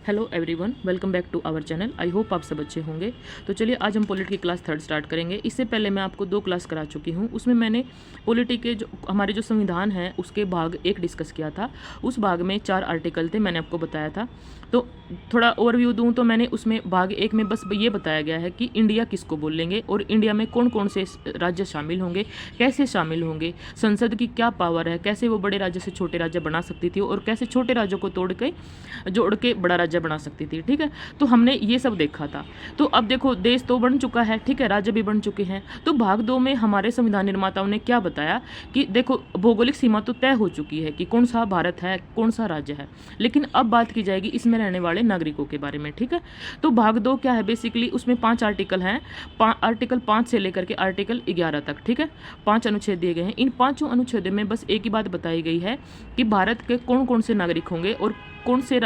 Hello everyone, welcome back to our channel. I hope आप सब अच्छे होंगे। तो चलिए आज हम पॉलिटी की क्लास 3rd स्टार्ट करेंगे। इससे पहले मैं आपको 2 क्लास करा चुकी हूँ। उसमें मैंने पॉलिटी के जो हमारे जो संविधान है उसके भाग 1 डिस्कस किया था। उस भाग में 4 आर्टिकल थे, मैंने आपको बताया था। तो थोड़ा ओवरव्यू दूँ तो मैंने उसमें भाग 1 में बस ये बताया गया है कि इंडिया किसको बोलेंगे और इंडिया में कौन कौन से राज्य शामिल होंगे, कैसे शामिल होंगे, संसद की क्या पावर है, कैसे वो बड़े राज्य से छोटे राज्य बना सकती थी और कैसे छोटे राज्यों को जोड़ के बड़ा राज्य बना सकती थी। ठीक है, तो हमने ये सब देखा था। तो अब देखो, देश तो बन चुका है, ठीक है, राज्य भी बन चुके हैं। तो भाग 2 में हमारे संविधान निर्माताओं ने क्या बताया कि देखो, भौगोलिक सीमा तो तय हो चुकी है कि कौन सा भारत है, कौन सा राज्य है, लेकिन अब बात की जाएगी इसमें रहने वाले नागरिकों के बारे में। ठीक है, तो भाग 2 क्या है, बेसिकली उसमें 5 आर्टिकल हैं। आर्टिकल 5 से लेकर के आर्टिकल 11 तक। ठीक है, 5 अनुच्छेद दिए गए हैं। इन 5 अनुच्छेदों में बस एक ही बात बताई गई है कि भारत के कौन कौन से नागरिक होंगे और कौन से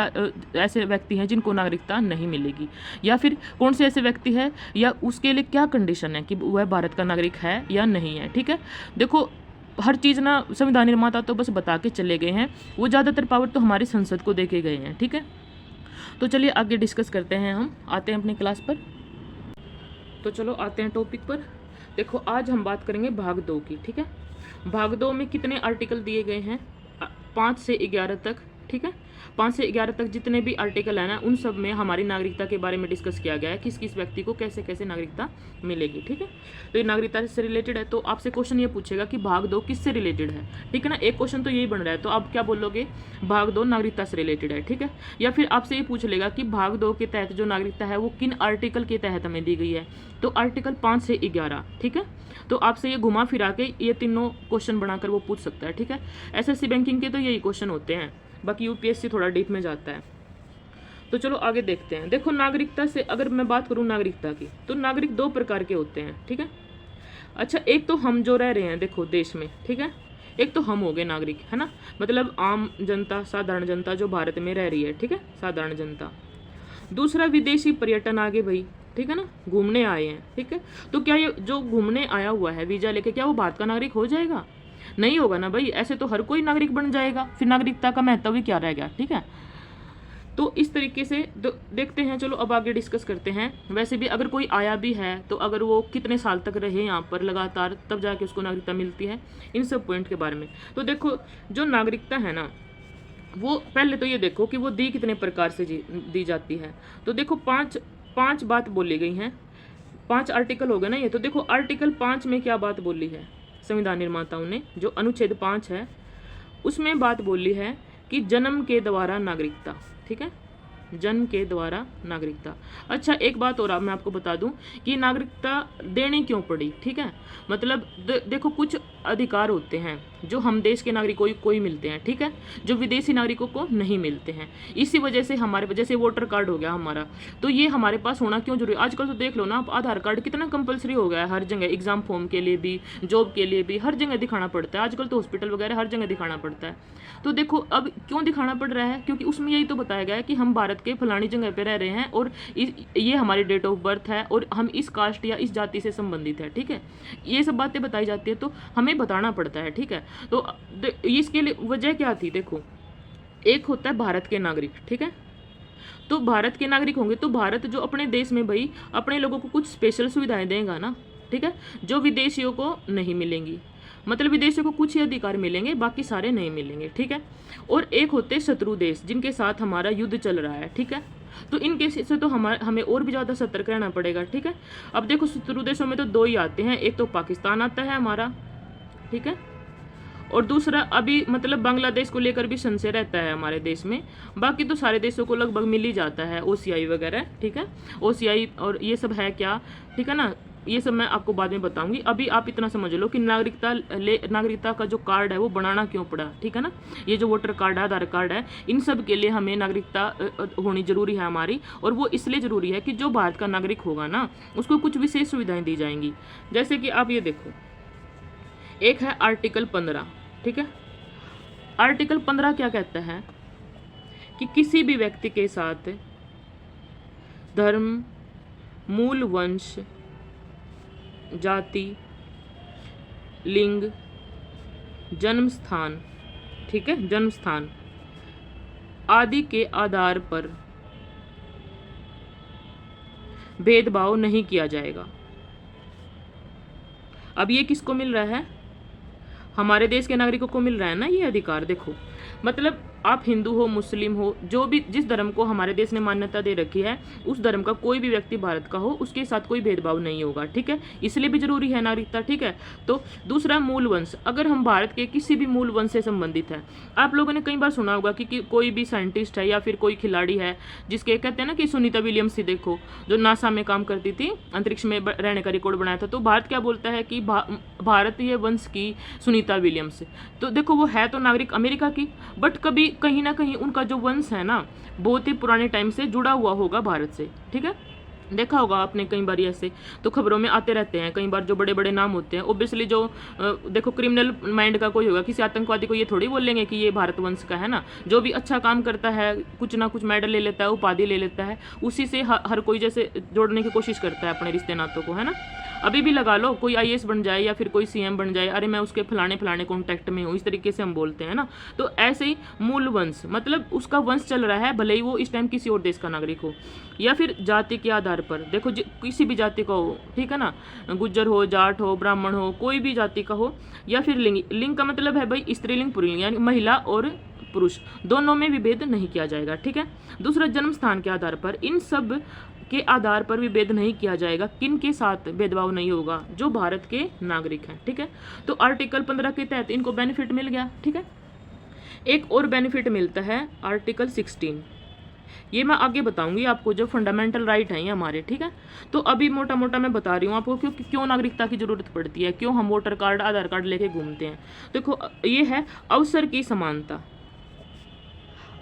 ऐसे व्यक्ति हैं जिनको नागरिकता नहीं मिलेगी, या फिर कौन से ऐसे व्यक्ति है या उसके लिए क्या कंडीशन है कि वह भारत का नागरिक है या नहीं है। ठीक है, देखो, हर चीज़ ना संविधान निर्माता तो बस बता के चले गए हैं, वो ज़्यादातर पावर तो हमारी संसद को दे के गए हैं। ठीक है, तो चलिए आगे डिस्कस करते हैं। हम आते हैं अपनी क्लास पर। तो चलो आते हैं टॉपिक पर। देखो, आज हम बात करेंगे भाग 2 की। ठीक है, भाग 2 में कितने आर्टिकल दिए गए हैं? 5 से 11 तक। ठीक है, 5 से 11 तक जितने भी आर्टिकल है ना, उन सब में हमारी नागरिकता के बारे में डिस्कस किया गया है, किस किस व्यक्ति को कैसे कैसे नागरिकता मिलेगी। ठीक है, तो ये नागरिकता से रिलेटेड है। तो आपसे क्वेश्चन ये पूछेगा कि भाग 2 किससे रिलेटेड है। ठीक है ना, एक क्वेश्चन तो यही बन रहा है, तो आप क्या बोलोगे? भाग 2 नागरिकता से रिलेटेड है। ठीक है, या फिर आपसे ये पूछ लेगा कि भाग 2 के तहत जो नागरिकता है वो किन आर्टिकल के तहत हमें दी गई है, तो आर्टिकल 5 से 11। ठीक है, तो आपसे ये घुमा फिरा के ये तीनों क्वेश्चन बनाकर वो पूछ सकता है। ठीक है, एसएससी बैंकिंग के तो यही क्वेश्चन होते हैं, बाकी यूपीएससी थोड़ा डीप में जाता है। तो चलो आगे देखते हैं। देखो, नागरिकता से अगर मैं बात करूं नागरिकता की, तो नागरिक 2 प्रकार के होते हैं। ठीक है, अच्छा, एक तो हम जो रह रहे हैं देखो देश में, ठीक है, एक तो हम हो गए नागरिक, है ना, मतलब आम जनता, साधारण जनता जो भारत में रह रही है। ठीक है, साधारण जनता। दूसरा, विदेशी पर्यटन आ गए भाई, ठीक है ना, घूमने आए हैं। ठीक है, तो क्या ये जो घूमने आया हुआ है वीजा लेके, क्या वो भारत का नागरिक हो जाएगा? नहीं होगा ना भाई, ऐसे तो हर कोई नागरिक बन जाएगा, फिर नागरिकता का महत्व ही क्या रह गया। ठीक है, तो इस तरीके से देखते हैं। चलो अब आगे डिस्कस करते हैं। वैसे भी अगर कोई आया भी है तो अगर वो कितने साल तक रहे यहाँ पर लगातार, तब जाके उसको नागरिकता मिलती है, इन सब पॉइंट के बारे में। तो देखो, जो नागरिकता है ना, वो पहले तो ये देखो कि वो दी कितने प्रकार से दी जाती है। तो देखो, पांच बात बोली गई हैं। 5 आर्टिकल हो गए ना ये। तो देखो, आर्टिकल 5 में क्या बात बोली है संविधान निर्माताओं ने, जो अनुच्छेद 5 है उसमें बात बोली है कि जन्म के द्वारा नागरिकता। ठीक है, जन्म के द्वारा नागरिकता। अच्छा, एक बात और मैं आपको बता दूं कि नागरिकता देनी क्यों पड़ी। ठीक है, मतलब देखो, कुछ अधिकार होते हैं जो हम देश के नागरिकों को ही मिलते हैं, ठीक है, जो विदेशी नागरिकों को नहीं मिलते हैं। इसी वजह से हमारे, जैसे वोटर कार्ड हो गया हमारा, तो ये हमारे पास होना क्यों जरूरी है? आजकल तो देख लो ना आप, आधार कार्ड कितना कंपलसरी हो गया है हर जगह, एग्जाम फॉर्म के लिए भी, जॉब के लिए भी, हर जगह दिखाना पड़ता है। आजकल तो हॉस्पिटल वगैरह हर जगह दिखाना पड़ता है। तो देखो, अब क्यों दिखाना पड़ रहा है? क्योंकि उसमें यही तो बताया गया है कि हम भारत के फलानी जगह पे रह रहे हैं और ये हमारी डेट ऑफ बर्थ है और हम इस कास्ट या इस जाति से संबंधित है। ठीक है, ये सब बातें बताई जाती है, तो हमें बताना पड़ता है। ठीक है, तो इसके लिए वजह क्या थी? देखो, एक होता है भारत के नागरिक, ठीक है, तो भारत के नागरिक होंगे तो भारत जो अपने देश में भाई अपने लोगों को कुछ स्पेशल सुविधाएं देगा ना, ठीक है, जो विदेशियों को नहीं मिलेंगी। मतलब विदेशियों को कुछ ही अधिकार मिलेंगे, बाकी सारे नहीं मिलेंगे। ठीक है, और एक होते शत्रु देश जिनके साथ हमारा युद्ध चल रहा है। ठीक है, तो इन केस से तो हमें और भी ज़्यादा सतर्क रहना पड़ेगा। ठीक है, अब देखो, शत्रु देशों में तो 2 ही आते हैं, एक तो पाकिस्तान आता है हमारा, ठीक है, और दूसरा अभी मतलब बांग्लादेश को लेकर भी संशय रहता है हमारे देश में। बाकी तो सारे देशों को लगभग मिल ही जाता है, ओसीआई वगैरह। ठीक है, ओसीआई और ये सब है क्या, ठीक है ना, ये सब मैं आपको बाद में बताऊंगी। अभी आप इतना समझ लो कि नागरिकता का जो कार्ड है वो बनाना क्यों पड़ा। ठीक है ना, ये जो वोटर कार्ड है, आधार कार्ड है, इन सब के लिए हमें नागरिकता होनी जरूरी है हमारी। और वो इसलिए जरूरी है कि जो भारत का नागरिक होगा ना, उसको कुछ विशेष सुविधाएं दी जाएंगी। जैसे कि आप ये देखो, एक है आर्टिकल 15। ठीक है, आर्टिकल 15 क्या कहता है कि किसी भी व्यक्ति के साथ धर्म, मूल वंश, जाति, लिंग, जन्म स्थान, ठीक है, जन्म स्थान आदि के आधार पर भेदभाव नहीं किया जाएगा। अब ये किसको मिल रहा है? हमारे देश के नागरिकों को मिल रहा है ना ये अधिकार। देखो मतलब आप हिंदू हो, मुस्लिम हो, जो भी जिस धर्म को हमारे देश ने मान्यता दे रखी है, उस धर्म का कोई भी व्यक्ति भारत का हो, उसके साथ कोई भेदभाव नहीं होगा, ठीक है। इसलिए भी जरूरी है नागरिकता, ठीक है। तो दूसरा, मूल वंश। अगर हम भारत के किसी भी मूल वंश से संबंधित हैं, आप लोगों ने कई बार सुना होगा कि कोई भी साइंटिस्ट है या फिर कोई खिलाड़ी है, जिसके कहते हैं ना कि सुनीता विलियम्स ही देखो, जो नासा में काम करती थी, अंतरिक्ष में रहने का रिकॉर्ड बनाया था। तो भारत क्या बोलता है कि भारतीय वंश की सुनीता विलियम्स। तो देखो वो है तो नागरिक अमेरिका की, बट कभी कहीं ना कहीं उनका जो वंश है ना, बहुत ही पुराने टाइम से जुड़ा हुआ होगा भारत से, ठीक है। देखा होगा आपने कई बार ऐसे तो खबरों में आते रहते हैं कई बार, जो बड़े बड़े नाम होते हैं ओब्वियसली, जो देखो क्रिमिनल माइंड का कोई होगा, किसी आतंकवादी को ये थोड़ी बोलेंगे कि ये भारत वंश का है ना। जो भी अच्छा काम करता है, कुछ ना कुछ मेडल ले लेता है, उपाधि ले लेता है, उसी से हर कोई जैसे जोड़ने की कोशिश करता है अपने रिश्ते नातों को, है ना। अभी भी लगा लो कोई आईएएस बन जाए या फिर कोई सीएम बन जाए, अरे मैं उसके फलाने फलाने कॉन्टैक्ट में हूँ, इस तरीके से हम बोलते हैं ना। तो ऐसे ही मूल वंश मतलब उसका वंश चल रहा है, भले ही वो इस टाइम किसी और देश का नागरिक हो। या फिर जाति के आधार पर, देखो किसी भी जाति का हो, ठीक है ना, गुज्जर हो, जाट हो, ब्राह्मण हो, कोई भी जाति का हो। या फिर लिंग, लिंग का मतलब है भाई स्त्रीलिंग पुल्लिंग, यानी महिला और पुरुष दोनों में विभेद नहीं किया जाएगा, ठीक है। दूसरा, जन्म स्थान के आधार पर, इन सब के आधार पर विभेद नहीं किया जाएगा। किन के साथ भेदभाव नहीं होगा? जो भारत के नागरिक हैं, ठीक है। तो आर्टिकल 15 के तहत इनको बेनिफिट मिल गया, ठीक है। एक और बेनिफिट मिलता है आर्टिकल 16, ये मैं आगे बताऊंगी आपको, जो फंडामेंटल राइट हैं ये हमारे, ठीक है। तो अभी मोटा मोटा मैं बता रही हूँ आपको क्यों नागरिकता की जरूरत पड़ती है, क्यों हम वोटर कार्ड, आधार कार्ड लेके घूमते हैं। देखो ये है अवसर की समानता।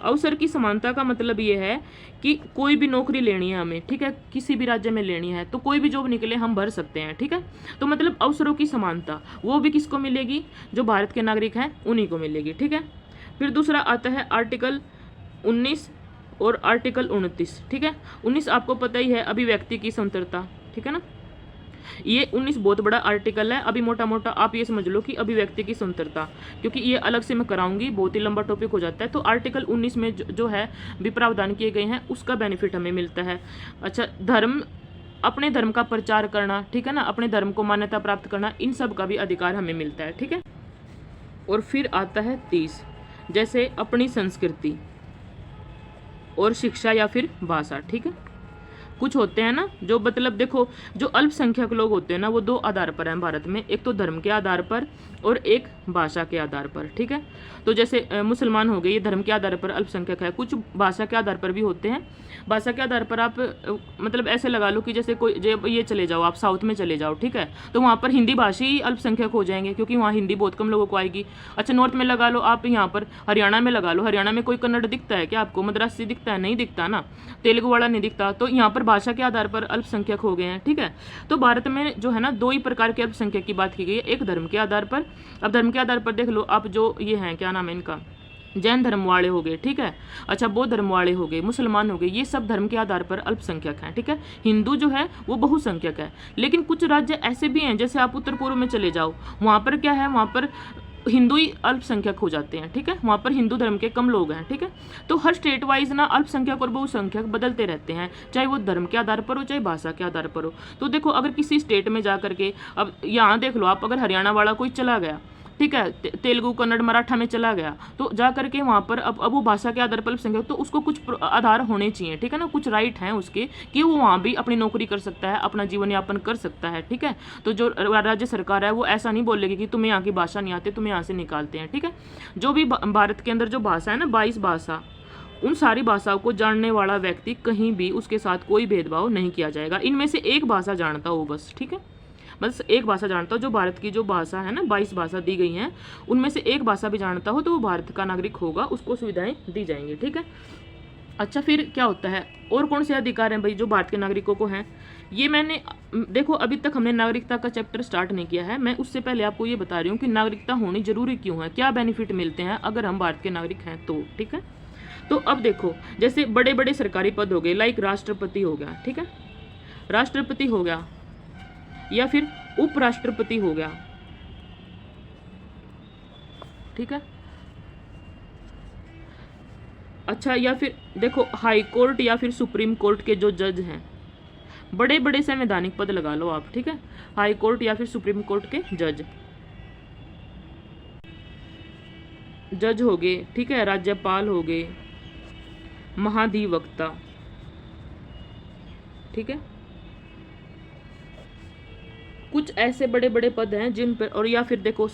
अवसर की समानता का मतलब ये है कि कोई भी नौकरी लेनी है हमें, ठीक है, किसी भी राज्य में लेनी है, तो कोई भी जॉब निकले हम भर सकते हैं, ठीक है। तो मतलब अवसरों की समानता वो भी किसको मिलेगी? जो भारत के नागरिक हैं उन्हीं को मिलेगी, ठीक है। फिर दूसरा आता है आर्टिकल 19 और आर्टिकल 29, ठीक है। 19 आपको पता ही है, अभिव्यक्ति की स्वतंत्रता, ठीक है ना। ये 19 बहुत बड़ा आर्टिकल है। अभी मोटा मोटा आप ये समझ लो कि अभिव्यक्ति की स्वतंत्रता, क्योंकि ये अलग से मैं कराऊंगी, बहुत ही लंबा टॉपिक हो जाता है। तो आर्टिकल 19 में जो है भी प्रावधान किए गए हैं, उसका बेनिफिट हमें मिलता है। अच्छा, धर्म, अपने धर्म का प्रचार करना, ठीक है ना, अपने धर्म को मान्यता प्राप्त करना, इन सब का भी अधिकार हमें मिलता है, ठीक है। और फिर आता है 30, जैसे अपनी संस्कृति और शिक्षा या फिर भाषा, ठीक है। कुछ होते हैं ना जो मतलब देखो, जो अल्पसंख्यक लोग होते हैं ना, वो दो आधार पर हैं भारत में, एक तो धर्म के आधार पर और एक भाषा के आधार पर, ठीक है। तो जैसे मुसलमान हो गए, ये धर्म के आधार पर अल्पसंख्यक है। कुछ भाषा के आधार पर भी होते हैं। भाषा के आधार पर आप मतलब ऐसे लगा लो कि जैसे कोई ये चले जाओ, आप साउथ में चले जाओ, ठीक है, तो वहाँ पर हिंदी भाषी ही अल्पसंख्यक हो जाएंगे, क्योंकि वहाँ हिंदी बहुत कम लोगों को आएगी। अच्छा, नॉर्थ में लगा लो आप, यहाँ पर हरियाणा में लगा लो, हरियाणा में कोई कन्नड़ दिखता है क्या आपको? मद्रासी दिखता है? नहीं दिखता ना, तेलुगु वाला नहीं दिखता। तो यहाँ पर भाषा के आधार पर अल्पसंख्यक हो गए हैं, ठीक है। तो भारत में जो है ना, दो ही प्रकार के अल्पसंख्यक की बात की गई है, एक धर्म के आधार पर। अब धर्म के आधार पर देख लो आप, जो ये हैं, क्या नाम है इनका, जैन धर्म वाले हो गए, ठीक है। अच्छा, बौद्ध धर्म वाले हो गए, मुसलमान हो गए, ये सब धर्म के आधार पर अल्पसंख्यक हैं, ठीक है। हिंदू जो है वो बहुसंख्यक है। लेकिन कुछ राज्य ऐसे भी हैं, जैसे आप उत्तर पूर्व में चले जाओ, वहाँ पर क्या है, वहाँ पर हिंदू ही अल्पसंख्यक हो जाते हैं, ठीक है। वहाँ पर हिंदू धर्म के कम लोग हैं, ठीक है। तो हर स्टेट वाइज ना अल्पसंख्यक और बहुसंख्यक बदलते रहते हैं, चाहे वो धर्म के आधार पर हो, चाहे भाषा के आधार पर हो। तो देखो, अगर किसी स्टेट में जा करके, अब यहाँ देख लो आप, अगर हरियाणा वाला कोई चला गया, ठीक है, तेलुगु, कन्नड़, मराठा में चला गया, तो जा करके वहाँ पर अब वो भाषा के आधार पर अल्पसंख्यक, तो उसको कुछ आधार होने चाहिए, ठीक है ना, कुछ राइट हैं उसके, कि वो वहाँ भी अपनी नौकरी कर सकता है, अपना जीवन यापन कर सकता है, ठीक है। तो जो राज्य सरकार है वो ऐसा नहीं बोलेगी कि तुम्हें यहाँ की भाषा नहीं आती, तुम्हें यहाँ से निकालते हैं, ठीक है। जो भी भारत के अंदर जो भाषा है ना, 22 भाषा, उन सारी भाषाओं को जानने वाला व्यक्ति कहीं भी उसके साथ कोई भेदभाव नहीं किया जाएगा। इनमें से एक भाषा जानता हो बस, ठीक है, बस एक भाषा जानता हो। जो भारत की जो भाषा है ना, 22 भाषा दी गई हैं, उनमें से एक भाषा भी जानता हो तो वो भारत का नागरिक होगा, उसको सुविधाएं दी जाएंगी, ठीक है। अच्छा, फिर क्या होता है, और कौन से अधिकार हैं भाई जो भारत के नागरिकों को हैं? ये मैंने देखो, अभी तक हमने नागरिकता का चैप्टर स्टार्ट नहीं किया है। मैं उससे पहले आपको ये बता रही हूँ कि नागरिकता होनी जरूरी क्यों है, क्या बेनिफिट मिलते हैं अगर हम भारत के नागरिक हैं तो, ठीक है। तो अब देखो, जैसे बड़े बड़े सरकारी पद हो गए, लाइक राष्ट्रपति हो गया, ठीक है, राष्ट्रपति हो गया, या फिर उपराष्ट्रपति हो गया, ठीक है। अच्छा, या फिर देखो हाई कोर्ट या फिर सुप्रीम कोर्ट के जो जज हैं, बड़े बड़े संवैधानिक पद लगा लो आप, ठीक है, हाई कोर्ट या फिर सुप्रीम कोर्ट के जज हो गए, ठीक है, राज्यपाल हो गए, महाधिवक्ता, ठीक है, कुछ ऐसे बड़े बड़े पद हैं जिन पर, और या फिर देखो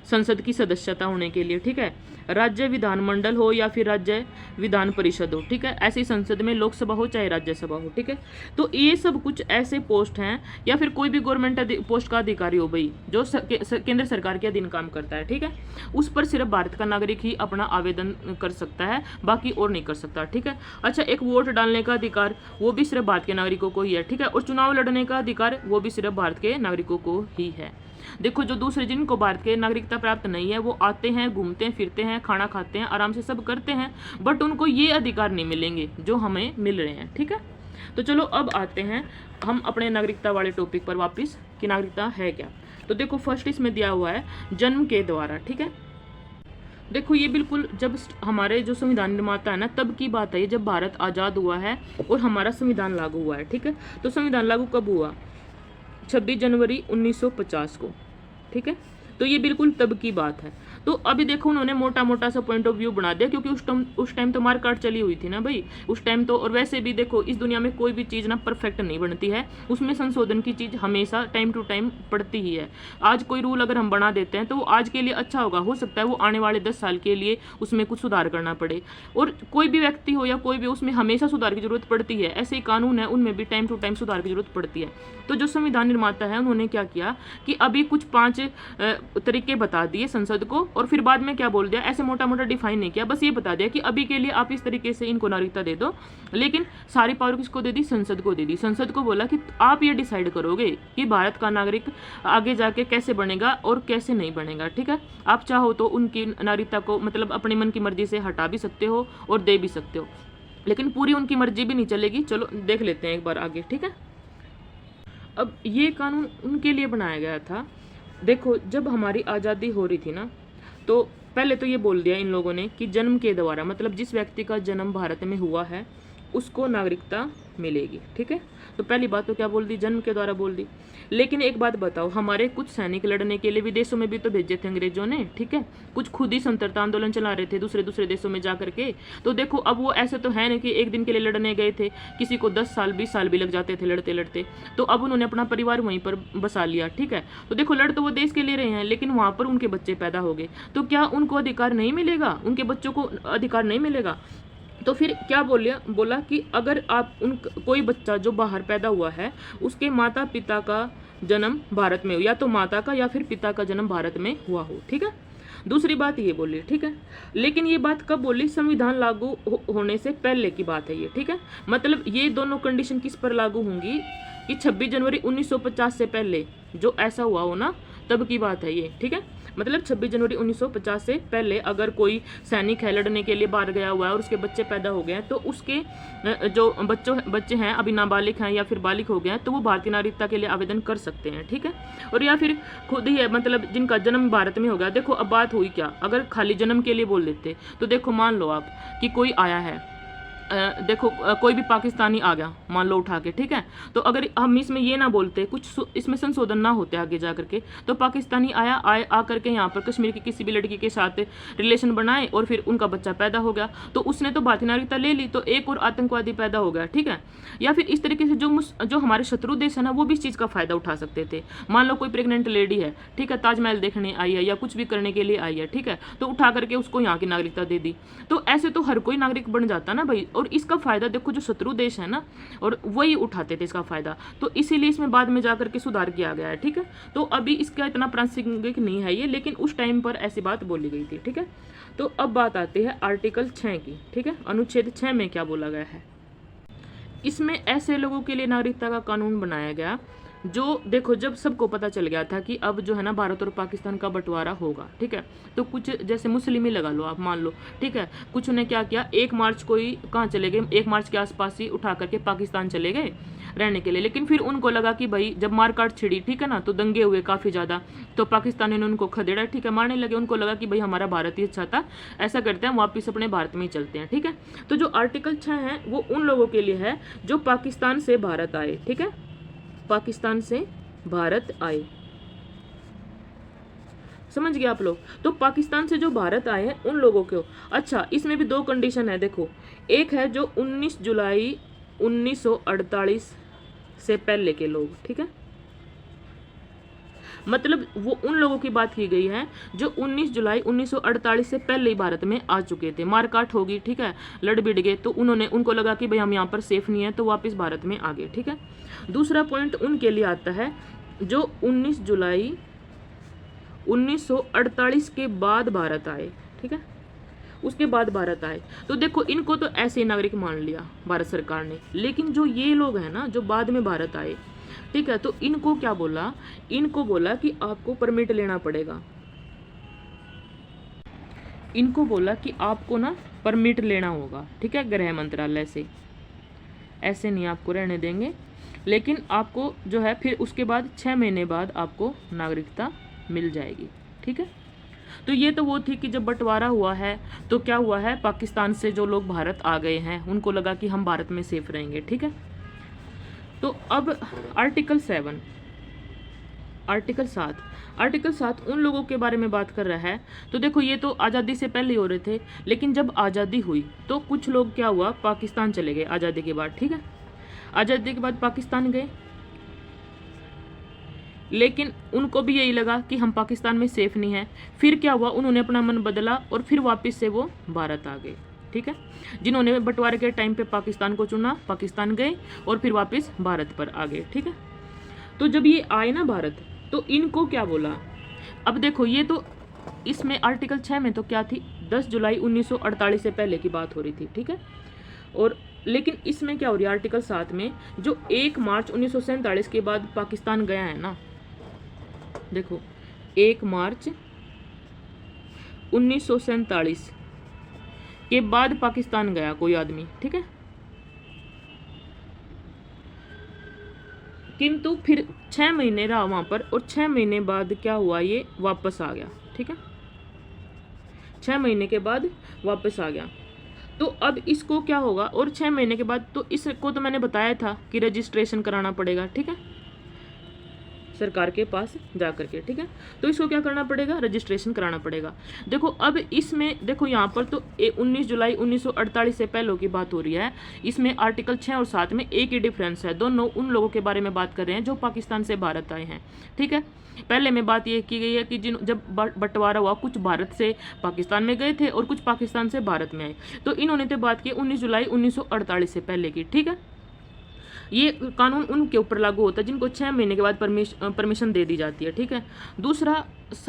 संसद की सदस्यता होने के लिए, ठीक है, राज्य विधानमंडल हो या फिर राज्य विधान परिषद हो, ठीक है, ऐसी संसद में लोकसभा हो चाहे राज्यसभा हो, ठीक है। तो ये सब कुछ ऐसे पोस्ट हैं, या फिर कोई भी गवर्नमेंट पोस्ट का अधिकारी हो भाई जो केंद्र सरकार के अधीन काम करता है, ठीक है, उस पर सिर्फ भारत का नागरिक ही अपना आवेदन कर सकता है, बाकी और नहीं कर सकता, ठीक है। अच्छा, एक वोट डालने का अधिकार वो भी सिर्फ भारत के नागरिकों को ही है, ठीक है, और चुनाव लड़ने का अधिकार वो भी सिर्फ भारत के नागरिकों को ही है। देखो, जो दूसरे जिनको भारत के नागरिकता प्राप्त नहीं है वो आते हैं, घूमते हैं, फिरते हैं, खाना खाते हैं, आराम से सब करते हैं, बट उनको ये अधिकार नहीं मिलेंगे जो हमें मिल रहे हैं, ठीक है। तो चलो अब आते हैं हम अपने नागरिकता वाले टॉपिक पर वापस कि नागरिकता है क्या। तो देखो, फर्स्ट इसमें दिया हुआ है जन्म के द्वारा, ठीक है। देखो, ये बिल्कुल जब हमारे जो संविधान निर्माता है ना, तब की बात है ये, जब भारत आज़ाद हुआ है और हमारा संविधान लागू हुआ है, ठीक है। तो संविधान लागू कब हुआ? 26 जनवरी 1950 को, ठीक है। तो ये बिल्कुल तब की बात है। तो अभी देखो, उन्होंने मोटा मोटा सा पॉइंट ऑफ व्यू बना दिया, क्योंकि उस टाइम तो मारकाट चली हुई थी ना भाई, उस टाइम तो। और वैसे भी देखो, इस दुनिया में कोई भी चीज़ ना परफेक्ट नहीं बनती है, उसमें संशोधन की चीज़ हमेशा टाइम टू टाइम पड़ती ही है। आज कोई रूल अगर हम बना देते हैं तो वो आज के लिए अच्छा होगा, हो सकता है वो आने वाले 10 साल के लिए उसमें कुछ सुधार करना पड़े। और कोई भी व्यक्ति हो या कोई भी, उसमें हमेशा सुधार की जरूरत पड़ती है। ऐसे ही कानून है, उनमें भी टाइम टू टाइम सुधार की जरूरत पड़ती है। तो जो संविधान निर्माता है उन्होंने क्या किया कि अभी कुछ 5 तरीके बता दिए संसद को, और फिर बाद में क्या बोल दिया, ऐसे मोटा मोटा डिफाइन नहीं किया, बस ये बता दिया कि अभी के लिए आप इस तरीके से इनको नागरिकता दे दो, लेकिन सारी पावर किसको दे दी? संसद को दे दी। संसद को बोला कि आप ये डिसाइड करोगे कि भारत का नागरिक आगे जाके कैसे बनेगा और कैसे नहीं बनेगा, ठीक है। आप चाहो तो उनकी नागरिकता को मतलब अपने मन की मर्जी से हटा भी सकते हो और दे भी सकते हो, लेकिन पूरी उनकी मर्जी भी नहीं चलेगी। चलो देख लेते हैं एक बार आगे, ठीक है। अब ये कानून उनके लिए बनाया गया था। देखो, जब हमारी आज़ादी हो रही थी ना, तो पहले तो ये बोल दिया इन लोगों ने कि जन्म के द्वारा, मतलब जिस व्यक्ति का जन्म भारत में हुआ है उसको नागरिकता मिलेगी, ठीक है। तो पहली बात तो क्या बोल दी? जन्म के द्वारा बोल दी। लेकिन एक बात बताओ, हमारे कुछ सैनिक लड़ने के लिए विदेशों में भी तो भेजे थे अंग्रेजों ने, ठीक है। कुछ खुद ही स्वतंत्रता आंदोलन चला रहे थे दूसरे देशों में जा करके। तो देखो, अब वो ऐसे तो है नहीं कि एक दिन के लिए लड़ने गए थे, किसी को 10 साल 20 साल भी लग जाते थे लड़ते लड़ते। तो अब उन्होंने अपना परिवार वहीं पर बसा लिया, ठीक है। तो देखो, लड़ तो वो देश के लिए रहे हैं, लेकिन वहाँ पर उनके बच्चे पैदा हो गए, तो क्या उनको अधिकार नहीं मिलेगा? उनके बच्चों को अधिकार नहीं मिलेगा? तो फिर क्या बोला कि अगर आप कोई बच्चा जो बाहर पैदा हुआ है उसके माता पिता का जन्म भारत में हो, या तो माता का या फिर पिता का जन्म भारत में हुआ हो, ठीक है। दूसरी बात ये बोली, ठीक है। लेकिन ये बात कब बोली? संविधान लागू होने से पहले की बात है ये, ठीक है। मतलब ये दोनों कंडीशन किस पर लागू होंगी कि 26 जनवरी 1950 से पहले जो ऐसा हुआ हो ना, तब की बात है ये, ठीक है। मतलब 26 जनवरी 1950 से पहले अगर कोई सैनिक है, लड़ने के लिए बाहर गया हुआ है और उसके बच्चे पैदा हो गए हैं, तो उसके जो बच्चे हैं अभी नाबालिग हैं या फिर बालिग हो गए हैं, तो वो भारतीय नागरिकता के लिए आवेदन कर सकते हैं, ठीक है। और या फिर खुद ही है, मतलब जिनका जन्म भारत में हो गया। देखो, अब बात हुई क्या, अगर खाली जन्म के लिए बोल देते तो देखो, मान लो आप कि कोई आया है, देखो कोई भी पाकिस्तानी आ गया मान लो उठा के, ठीक है। तो अगर हम इसमें ये ना बोलते, कुछ इसमें संशोधन ना होते आगे जा करके, तो पाकिस्तानी आ करके यहाँ पर कश्मीर की किसी भी लड़की के साथ रिलेशन बनाए और फिर उनका बच्चा पैदा हो गया, तो उसने तो भारतीय नागरिकता ले ली, तो एक और आतंकवादी पैदा हो गया, ठीक है। या फिर इस तरीके से जो हमारे शत्रु देश है ना, वो भी इस चीज़ का फायदा उठा सकते थे। मान लो कोई प्रेग्नेंट लेडी है, ठीक है, ताजमहल देखने आई है या कुछ भी करने के लिए आई है, ठीक है, तो उठा करके उसको यहाँ की नागरिकता दे दी। तो ऐसे तो हर कोई नागरिक बन जाता ना भाई। और इसका फायदा देखो, जो शत्रु देश है ना, और वही उठाते थे इसका फायदा, तो इसीलिए इसमें बाद में जाकर के सुधार किया गया है, ठीक है। तो अभी इसका इतना प्रासंगिक नहीं है ये, लेकिन उस टाइम पर ऐसी बात बोली गई थी, ठीक है। तो अब बात आती है आर्टिकल 6 की, ठीक है। अनुच्छेद 6 में क्या बोला गया है? इसमें ऐसे लोगों के लिए नागरिकता का कानून बनाया गया जो, देखो, जब सबको पता चल गया था कि अब जो है ना भारत और पाकिस्तान का बंटवारा होगा, ठीक है। तो कुछ जैसे मुस्लिम ही लगा लो आप, मान लो, ठीक है, कुछ ने क्या किया, 1 मार्च को ही कहाँ चले गए, 1 मार्च के आसपास ही उठा करके पाकिस्तान चले गए। रहने के लिए। लेकिन फिर उनको लगा कि भाई जब मारकाट छिड़ी, ठीक है ना, तो दंगे हुए काफ़ी ज़्यादा, तो पाकिस्तानियों ने उनको खदेड़ा, ठीक है, मारने लगे। उनको लगा कि भाई हमारा भारत ही अच्छा था, ऐसा करते हैं वापस अपने भारत में ही चलते हैं, ठीक है। तो जो आर्टिकल 6 है वो उन लोगों के लिए है जो पाकिस्तान से भारत आए, ठीक है, पाकिस्तान से भारत आए, समझ गए आप लोग। तो पाकिस्तान से जो भारत आए हैं उन लोगों को, अच्छा इसमें भी दो कंडीशन है, देखो, एक है जो 19 जुलाई 1948 से पहले के लोग, ठीक है, मतलब वो उन लोगों की बात की गई है जो 19 जुलाई 1948 से पहले ही भारत में आ चुके थे। मारकाट होगी, ठीक है, लड़ भिड़ गए, तो उनको लगा कि भाई हम यहाँ पर सेफ नहीं है, तो वापस भारत में आ गए, ठीक है। दूसरा पॉइंट उनके लिए आता है जो 19 जुलाई 1948 के बाद भारत आए, ठीक है, उसके बाद भारत आए। तो देखो इनको तो ऐसे ही नागरिक मान लिया भारत सरकार ने, लेकिन जो ये लोग हैं ना जो बाद में भारत आए, ठीक है, तो इनको क्या बोला, इनको बोला कि आपको परमिट लेना पड़ेगा, इनको बोला कि आपको ना परमिट लेना होगा, ठीक है, गृह मंत्रालय से, ऐसे नहीं आपको रहने देंगे। लेकिन आपको जो है फिर उसके बाद 6 महीने बाद आपको नागरिकता मिल जाएगी, ठीक है। तो ये तो वो थी कि जब बंटवारा हुआ है तो क्या हुआ है, पाकिस्तान से जो लोग भारत आ गए हैं उनको लगा कि हम भारत में सेफ रहेंगे, ठीक है। तो अब आर्टिकल 7, आर्टिकल 7, आर्टिकल 7 उन लोगों के बारे में बात कर रहा है। तो देखो ये तो आज़ादी से पहले हो रहे थे, लेकिन जब आज़ादी हुई तो कुछ लोग क्या हुआ, पाकिस्तान चले गए आज़ादी के बाद, ठीक है, आज़ादी के बाद पाकिस्तान गए, लेकिन उनको भी यही लगा कि हम पाकिस्तान में सेफ नहीं है। फिर क्या हुआ, उन्होंने अपना मन बदला और फिर वापस से वो भारत आ गए, ठीक है। जिन्होंने बंटवारे के टाइम पे पाकिस्तान को चुना, पाकिस्तान गए और फिर वापस भारत पर आ गए, ठीक है। तो जब ये आए ना भारत, तो इनको क्या बोला, अब देखो ये तो इसमें आर्टिकल 6 में तो क्या थी, 10 जुलाई 1948 से पहले की बात हो रही थी, ठीक है। और लेकिन इसमें क्या हो रही है, आर्टिकल 7 में जो 1 मार्च 1947 के बाद पाकिस्तान गया है ना, देखो 1 मार्च 1947 के बाद पाकिस्तान गया कोई आदमी, ठीक है, किंतु फिर 6 महीने रहा वहां पर और 6 महीने बाद क्या हुआ, ये वापस आ गया, ठीक है, 6 महीने के बाद वापस आ गया। तो अब इसको क्या होगा, और 6 महीने के बाद तो इसको तो मैंने बताया था कि रजिस्ट्रेशन कराना पड़ेगा, ठीक है, सरकार के पास जा करके, ठीक है। तो इसको क्या करना पड़ेगा, रजिस्ट्रेशन कराना पड़ेगा। देखो अब इसमें देखो यहाँ पर तो 19 जुलाई 1948 से पहले की बात हो रही है, इसमें आर्टिकल 6 और 7 में एक ही डिफरेंस है, दोनों उन लोगों के बारे में बात कर रहे हैं जो पाकिस्तान से भारत आए हैं, ठीक है। पहले में बात ये की गई है कि जब बंटवारा हुआ कुछ भारत से पाकिस्तान में गए थे और कुछ पाकिस्तान से भारत में आए, तो इन्होंने तो बात की 19 जुलाई 1948 से पहले की, ठीक है। ये कानून उनके ऊपर लागू होता है जिनको 6 महीने के बाद परमिशन दे दी जाती है, ठीक है। दूसरा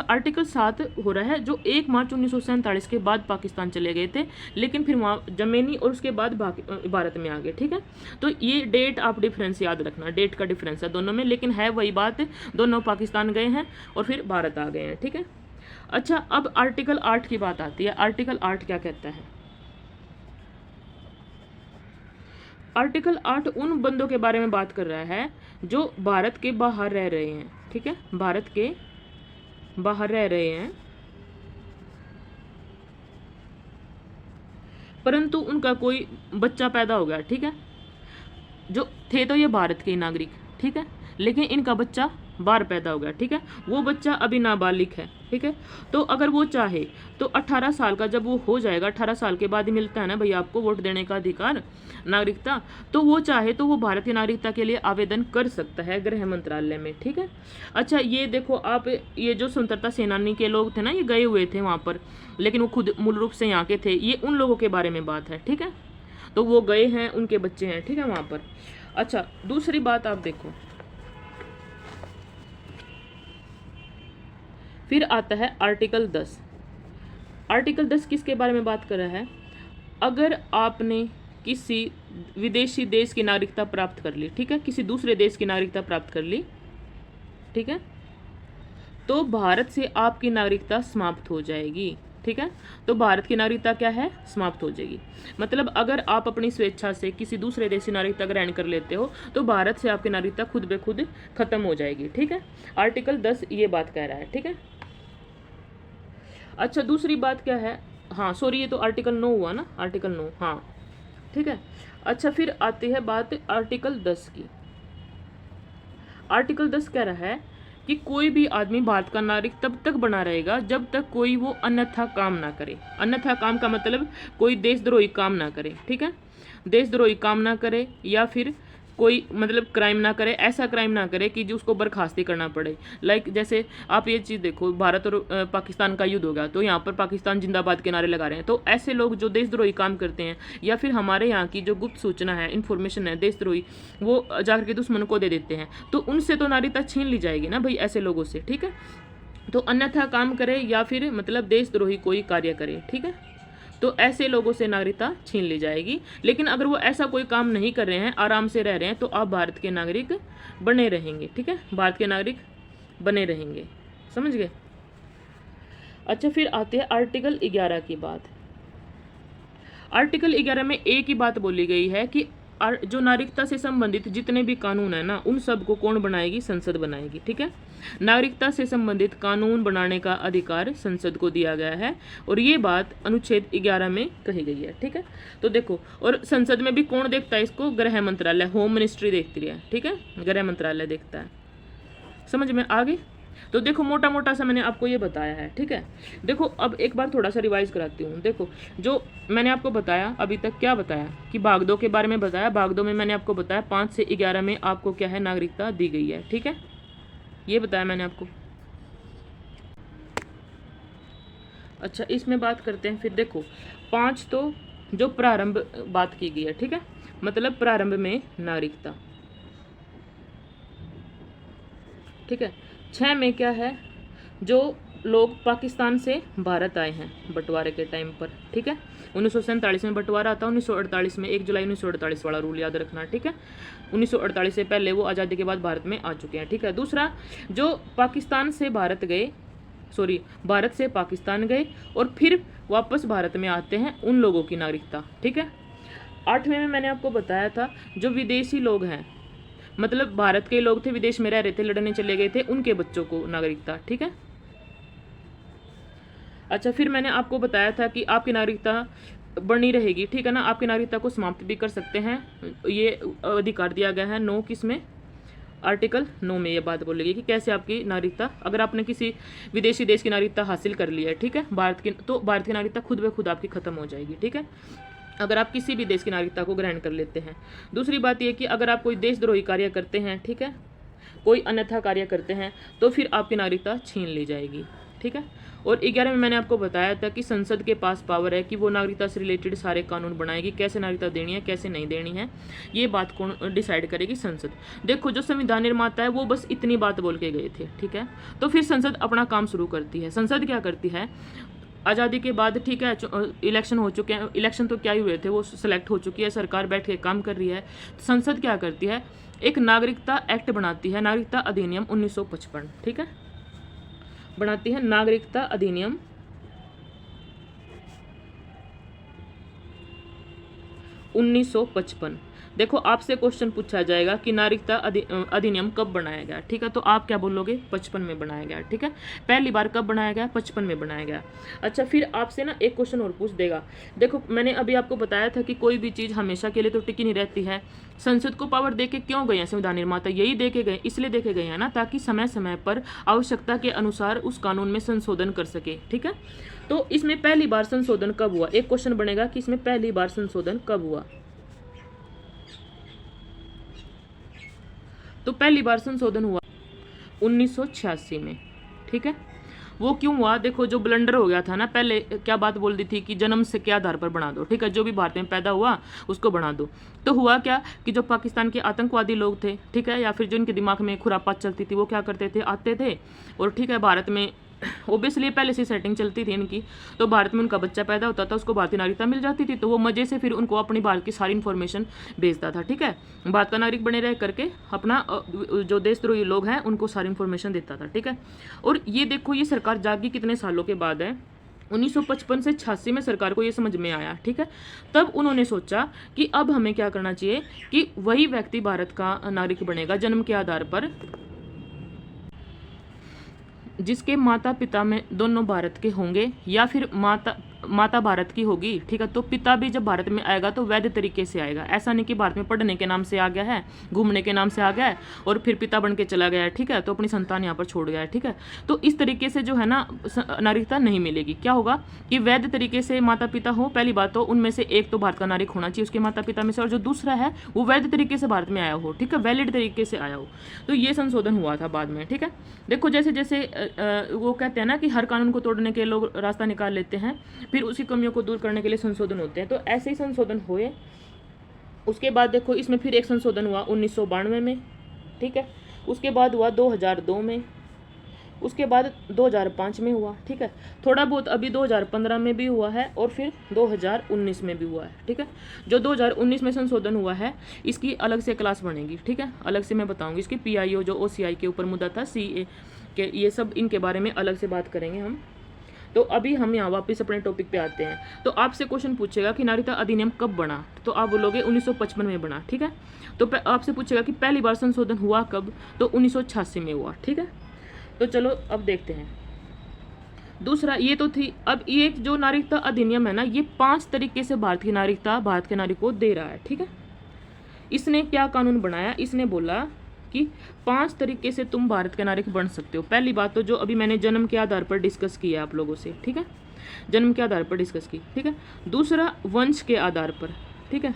आर्टिकल 7 हो रहा है जो 1 मार्च 1947 के बाद पाकिस्तान चले गए थे, लेकिन फिर वहाँ जमीनी और उसके बाद भारत में आ गए, ठीक है। तो ये डेट आप डिफरेंस याद रखना, डेट का डिफरेंस है दोनों में, लेकिन है वही बात, दोनों पाकिस्तान गए हैं और फिर भारत आ गए हैं, ठीक है। अच्छा अब आर्टिकल 8 की बात आती है, आर्टिकल 8 क्या कहता है, आर्टिकल 8 उन बंदों के बारे में बात कर रहा है जो भारत के बाहर रह रहे हैं, ठीक है, भारत के बाहर रह रहे हैं परंतु उनका कोई बच्चा पैदा हो गया, ठीक है, जो थे तो ये भारत के नागरिक, ठीक है, लेकिन इनका बच्चा बाहर पैदा हो गया, ठीक है, वो बच्चा अभी नाबालिग है, ठीक है। तो अगर वो चाहे तो 18 साल का जब वो हो जाएगा, 18 साल के बाद ही मिलता है ना भैया आपको वोट देने का अधिकार, नागरिकता, तो वो चाहे तो वो भारतीय नागरिकता के लिए आवेदन कर सकता है गृह मंत्रालय में, ठीक है। अच्छा ये देखो आप, ये जो स्वतंत्रता सेनानी के लोग थे ना, ये गए हुए थे वहाँ पर, लेकिन वो खुद मूल रूप से यहाँ के थे, ये उन लोगों के बारे में बात है, ठीक है। तो वो गए हैं, उनके बच्चे हैं, ठीक है, वहाँ पर। अच्छा दूसरी बात आप देखो, फिर आता है आर्टिकल 10। आर्टिकल 10 किसके बारे में बात कर रहा है, अगर आपने किसी विदेशी देश की नागरिकता प्राप्त कर ली, ठीक है, किसी दूसरे देश की नागरिकता प्राप्त कर ली, ठीक है, तो भारत से आपकी नागरिकता समाप्त हो जाएगी, ठीक है। तो भारत की नागरिकता क्या है, समाप्त हो जाएगी। मतलब अगर आप अपनी स्वेच्छा से किसी दूसरे देश की नागरिकता ग्रहण कर लेते हो तो भारत से आपकी नागरिकता खुद ब खुद खत्म हो जाएगी, ठीक है। आर्टिकल 10 ये बात कह रहा है, ठीक है। अच्छा, दूसरी बात क्या है, हाँ सॉरी, ये तो आर्टिकल 9 हुआ ना, आर्टिकल 9, हाँ ठीक है। अच्छा, फिर आती है बात आर्टिकल 10 की। आर्टिकल 10 कह रहा है कि कोई भी आदमी भारत का नागरिक तब तक बना रहेगा जब तक कोई वो अन्यथा काम ना करे। अन्यथा काम का मतलब कोई देशद्रोही काम ना करे, ठीक है। देशद्रोही काम ना करे या फिर कोई मतलब क्राइम ना करे, ऐसा क्राइम ना करे कि जो उसको बर्खास्ती करना पड़े। लाइक जैसे आप ये चीज़ देखो, भारत और पाकिस्तान का युद्ध हो गया तो यहाँ पर पाकिस्तान जिंदाबाद के नारे लगा रहे हैं। तो ऐसे लोग जो देशद्रोही काम करते हैं या फिर हमारे यहाँ की जो गुप्त सूचना है, इन्फॉर्मेशन है देशद्रोही, वो जाकर के दुश्मन को दे देते हैं, तो उनसे तो नागरिकता छीन ली जाएगी ना भाई, ऐसे लोगों से, ठीक है। तो अन्यथा काम करे या फिर मतलब देशद्रोही कोई कार्य करे, ठीक है, तो ऐसे लोगों से नागरिकता छीन ली जाएगी। लेकिन अगर वो ऐसा कोई काम नहीं कर रहे हैं, आराम से रह रहे हैं, तो आप भारत के नागरिक बने रहेंगे, ठीक है, भारत के नागरिक बने रहेंगे, समझ गए। अच्छा, फिर आते हैं आर्टिकल 11 की बात। आर्टिकल 11 में एक ही बात बोली गई है कि जो नागरिकता से संबंधित जितने भी कानून है ना, उन सब को कौन बनाएगी, संसद बनाएगी, ठीक है। नागरिकता से संबंधित कानून बनाने का अधिकार संसद को दिया गया है और ये बात अनुच्छेद 11 में कही गई है, ठीक है। तो देखो, और संसद में भी कौन देखता है इसको, गृह मंत्रालय, होम मिनिस्ट्री देखती है, ठीक है, गृह मंत्रालय देखता है, समझ में आ गई। तो देखो, मोटा मोटा सा मैंने आपको ये बताया है, ठीक है। देखो अब एक बार थोड़ा सा रिवाइज कराती हूँ। देखो, जो मैंने आपको बताया अभी तक, क्या बताया कि भाग 2 के बारे में बताया। भाग 2 में मैंने आपको बताया 5 से 11 में आपको क्या है, नागरिकता दी गई है, ठीक है, ये बताया मैंने आपको। अच्छा, इसमें बात करते हैं फिर। देखो 5 तो जो प्रारंभ बात की गई है, ठीक है, मतलब प्रारंभ में नागरिकता, ठीक है। 6 में क्या है, जो लोग पाकिस्तान से भारत आए हैं बंटवारे के टाइम पर, ठीक है, 1947 में बंटवारा आता है, 1948 में 1 जुलाई 1948 वाला रूल याद रखना, ठीक है। 1948 से पहले वो आज़ादी के बाद भारत में आ चुके हैं, ठीक है। दूसरा, जो पाकिस्तान से भारत गए, सॉरी, भारत से पाकिस्तान गए और फिर वापस भारत में आते हैं, उन लोगों की नागरिकता, ठीक है। 8वें में मैंने आपको बताया था जो विदेशी लोग हैं, मतलब भारत के लोग थे, विदेश में रह रहे थे, लड़ने चले गए थे, उनके बच्चों को नागरिकता, ठीक है। अच्छा, फिर मैंने आपको बताया था कि आपकी नागरिकता बनी रहेगी, ठीक है ना, आपकी नागरिकता को समाप्त भी कर सकते हैं, ये अधिकार दिया गया है 9 किसमें, आर्टिकल 9 में ये बात बोलेगी कि कैसे आपकी नागरिकता, अगर आपने किसी विदेशी देश की नागरिकता हासिल कर ली है, ठीक है, भारत की, तो भारत की नागरिकता खुद ब खुद आपकी खत्म हो जाएगी, ठीक है, अगर आप किसी भी देश की नागरिकता को ग्रहण कर लेते हैं। दूसरी बात यह कि अगर आप कोई देशद्रोही कार्य करते हैं, ठीक है, कोई अन्यथा कार्य करते हैं, तो फिर आपकी नागरिकता छीन ली जाएगी, ठीक है। और 11 में मैंने आपको बताया था कि संसद के पास पावर है कि वो नागरिकता से रिलेटेड सारे कानून बनाएगी, कैसे नागरिकता देनी है, कैसे नहीं देनी है, ये बात कौन डिसाइड करेगी, संसद। देखो, जो संविधान निर्माता है वो बस इतनी बात बोल के गए थे, ठीक है। तो फिर संसद अपना काम शुरू करती है। संसद क्या करती है, आज़ादी के बाद, ठीक है, इलेक्शन हो चुके हैं, इलेक्शन तो क्या ही हुए थे, वो सेलेक्ट हो चुकी है, सरकार बैठ के काम कर रही है। संसद क्या करती है, एक नागरिकता एक्ट बनाती है, नागरिकता अधिनियम 1955, ठीक है, बनाती है नागरिकता अधिनियम 1955। देखो, आपसे क्वेश्चन पूछा जाएगा कि नागरिकता अधिनियम कब बनाया गया, ठीक है, तो आप क्या बोलोगे, 55 में बनाया गया, ठीक है। पहली बार कब बनाया गया, 55 में बनाया गया। अच्छा, फिर आपसे ना एक क्वेश्चन और पूछ देगा। देखो, मैंने अभी आपको बताया था कि कोई भी चीज़ हमेशा के लिए तो टिकी नहीं रहती है। संसद को पावर दे के क्यों गए हैं संविधान निर्माता, यही देके गए, इसलिए देखे गए हैं ना, ताकि समय समय पर आवश्यकता के अनुसार उस कानून में संशोधन कर सके, ठीक है। तो इसमें पहली बार संशोधन कब हुआ, एक क्वेश्चन बनेगा कि इसमें पहली बार संशोधन कब हुआ। तो पहली बार संशोधन हुआ 1986 में, ठीक है। वो क्यों हुआ, देखो, जो ब्लंडर हो गया था ना, पहले क्या बात बोल दी थी कि जन्म से के आधार पर बना दो, ठीक है, जो भी भारत में पैदा हुआ उसको बना दो। तो हुआ क्या कि जो पाकिस्तान के आतंकवादी लोग थे, ठीक है, या फिर जो इनके दिमाग में खुरापात चलती थी, वो क्या करते थे, आते थे और, ठीक है, भारत में ओबियसली पहले से सेटिंग चलती थी इनकी, तो भारत में उनका बच्चा पैदा होता था, उसको भारतीय नागरिकता मिल जाती थी, तो वो मजे से फिर उनको अपनी भारत की सारी इन्फॉर्मेशन भेजता था, ठीक है, भारत का नागरिक बने रह करके अपना जो देशद्रोही लोग हैं उनको सारी इन्फॉर्मेशन देता था, ठीक है। और ये देखो, ये सरकार जागी कितने सालों के बाद है, 1955 से 86 में सरकार को ये समझ में आया, ठीक है। तब उन्होंने सोचा कि अब हमें क्या करना चाहिए कि वही व्यक्ति भारत का नागरिक बनेगा जन्म के आधार पर जिसके माता पिता में दोनों भारत के होंगे, या फिर माता भारत की होगी, ठीक है। तो पिता भी जब भारत में आएगा तो वैध तरीके से आएगा। ऐसा नहीं कि भारत में पढ़ने के नाम से आ गया है, घूमने के नाम से आ गया है और फिर पिता बन के चला गया है, ठीक है, तो अपनी संतान यहाँ पर छोड़ गया है, ठीक है। तो इस तरीके से जो है ना नागरिकता नहीं मिलेगी। क्या होगा कि वैध तरीके से माता पिता हो, पहली बात तो उनमें से एक तो भारत का नागरिक होना चाहिए उसके माता पिता में से, और जो दूसरा है वो वैध तरीके से भारत में आया हो, ठीक है, वैलिड तरीके से आया हो। तो ये संशोधन हुआ था बाद में, ठीक है। देखो जैसे जैसे वो कहते हैं ना कि हर कानून को तोड़ने के लोग रास्ता निकाल लेते हैं, फिर उसी कमियों को दूर करने के लिए संशोधन होते हैं। तो ऐसे ही संशोधन हुए। उसके बाद देखो इसमें फिर एक संशोधन हुआ 1992 में, ठीक है। उसके बाद हुआ 2002 में, उसके बाद 2005 में हुआ, ठीक है। थोड़ा बहुत अभी 2015 में भी हुआ है और फिर 2019 में भी हुआ है, ठीक है। जो 2019 में संशोधन हुआ है इसकी अलग से क्लास बनेगी, ठीक है, अलग से मैं बताऊंगी। इसकी PIO जो OCI के ऊपर मुद्दा था, CA के, ये सब इनके बारे में अलग से बात करेंगे हम। तो अभी हम यहाँ वापस अपने टॉपिक पे आते हैं। तो आपसे क्वेश्चन पूछेगा कि नागरिकता अधिनियम कब बना, तो आप बोलोगे 1955 में बना, ठीक है। तो आपसे पूछेगा कि पहली बार संशोधन हुआ कब, तो 1986 में हुआ, ठीक है। तो चलो अब देखते हैं दूसरा। ये तो थी। अब ये जो नागरिकता अधिनियम है ना, ये 5 तरीके से भारत की नागरिकता भारत के नागरिक को दे रहा है, ठीक है। इसने क्या कानून बनाया, इसने बोला कि 5 तरीके से तुम भारत के नागरिक बन सकते हो। पहली बात तो जो अभी मैंने जन्म के आधार पर डिस्कस किया आप लोगों से, ठीक है, जन्म के आधार पर डिस्कस की, ठीक है। दूसरा वंश के आधार पर, ठीक है।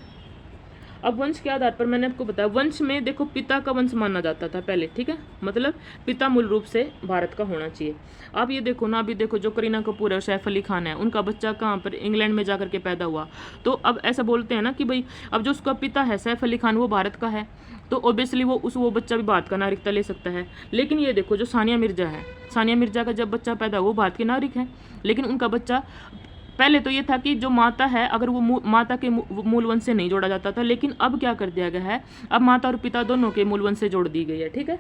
अब वंश के आधार पर मैंने आपको बताया, वंश में देखो पिता का वंश माना जाता था पहले, ठीक है, मतलब पिता मूल रूप से भारत का होना चाहिए। आप ये देखो ना, अभी देखो जो करीना कपूर है, सैफ अली खान है, उनका बच्चा कहाँ पर, इंग्लैंड में जाकर के पैदा हुआ। तो अब ऐसा बोलते हैं ना कि भाई अब जो उसका पिता है सैफ अली खान वो भारत का है, तो ऑब्वियसली वो बच्चा भी भारत का नागरिकता ले सकता है। लेकिन ये देखो जो सानिया मिर्जा है, सानिया मिर्जा का जब बच्चा पैदा हुआ वो भारत के नागरिक है, लेकिन उनका बच्चा, पहले तो ये था कि जो माता है अगर वो माता के मूल वंश से नहीं जोड़ा जाता था, लेकिन अब क्या कर दिया गया है, अब माता और पिता दोनों के मूल वंश से जोड़ दी गई है, ठीक है।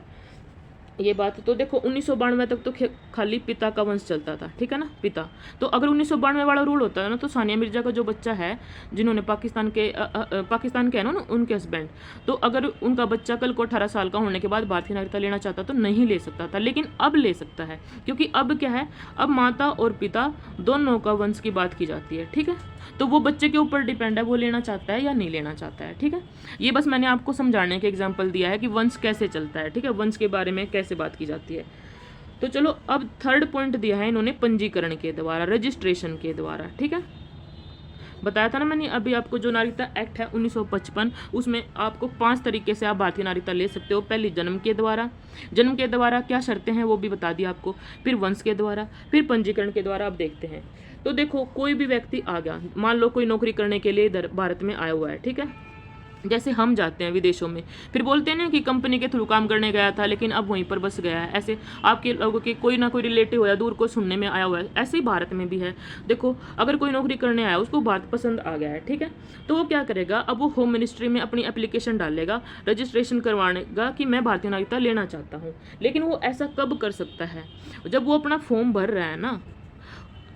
ये बात तो देखो 1992 तक तो खाली पिता का वंश चलता था, ठीक है ना, पिता। तो अगर 1992 वाला रूल होता है ना, तो सानिया मिर्जा का जो बच्चा है, जिन्होंने पाकिस्तान के है ना उनके हस्बैंड, तो अगर उनका बच्चा कल को 18 साल का होने के बाद भारतीय नागरिकता लेना चाहता तो नहीं ले सकता था, लेकिन अब ले सकता है, क्योंकि अब क्या है, अब माता और पिता दोनों का वंश की बात की जाती है, ठीक है। तो वो बच्चे के ऊपर डिपेंड है, वो लेना चाहता है या नहीं लेना चाहता है, ठीक है। ये बस मैंने आपको समझाने के एग्जाम्पल दिया है कि वंश कैसे चलता है, ठीक है, वंश के बारे में कैसे बात की जाती है। तो चलो अब थर्ड पॉइंट दिया है इन्होंने पंजीकरण के द्वारा, रजिस्ट्रेशन के द्वारा, ठीक है। बताया था ना मैंने अभी आपको, जो नागरिकता एक्ट है 1955, उसमें आपको 5 तरीके से आप भारतीय नागरिकता ले सकते हो। पहली जन्म के द्वारा क्या शर्तें हैं वो भी बता दिया आपको, फिर वंश के द्वारा, फिर पंजीकरण के द्वारा। अब देखते हैं। तो देखो कोई भी व्यक्ति आ गया, मान लो कोई नौकरी करने के लिए इधर भारत में आया हुआ है, ठीक है, जैसे हम जाते हैं विदेशों में, फिर बोलते हैं ना कि कंपनी के थ्रू काम करने गया था लेकिन अब वहीं पर बस गया है। ऐसे आपके लोगों के कोई ना कोई रिलेटिव या दूर को सुनने में आया हुआ है, ऐसे ही भारत में भी है। देखो अगर कोई नौकरी करने आया, उसको भारत पसंद आ गया है, ठीक है, तो वो क्या करेगा, अब वो होम मिनिस्ट्री में अपनी एप्लीकेशन डालेगा, रजिस्ट्रेशन करवानेगा कि मैं भारतीय नागरिकता लेना चाहता हूँ। लेकिन वो ऐसा कब कर सकता है, जब वो अपना फॉर्म भर रहा है ना,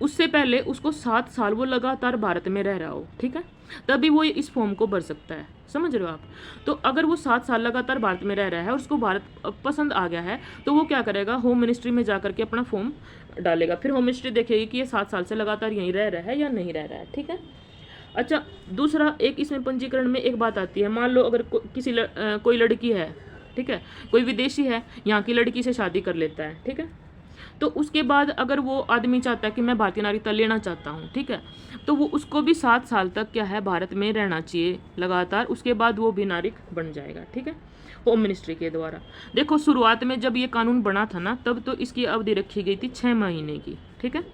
उससे पहले उसको 7 साल वो लगातार भारत में रह रहा हो, ठीक है, तभी वो इस फॉर्म को भर सकता है। समझ रहे हो आप। तो अगर वो 7 साल लगातार भारत में रह रहा है और उसको भारत पसंद आ गया है, तो वो क्या करेगा, होम मिनिस्ट्री में जाकर के अपना फॉर्म डालेगा। फिर होम मिनिस्ट्री देखेगी कि ये 7 साल से लगातार यहीं रह रहा है या नहीं रह रहा है, ठीक है। अच्छा, दूसरा एक इसमें पंजीकरण में एक बात आती है, मान लो अगर कोई लड़की है, ठीक है, कोई विदेशी है, यहाँ की लड़की से शादी कर लेता है, ठीक है, तो उसके बाद अगर वो आदमी चाहता है कि मैं भारतीय नागरिकता लेना चाहता हूँ, ठीक है, तो वो उसको भी 7 साल तक क्या है, भारत में रहना चाहिए लगातार, उसके बाद वो भी नागरिक बन जाएगा, ठीक है, होम मिनिस्ट्री के द्वारा। देखो शुरुआत में जब ये कानून बना था ना, तब तो इसकी अवधि रखी गई थी 6 महीने की, ठीक है,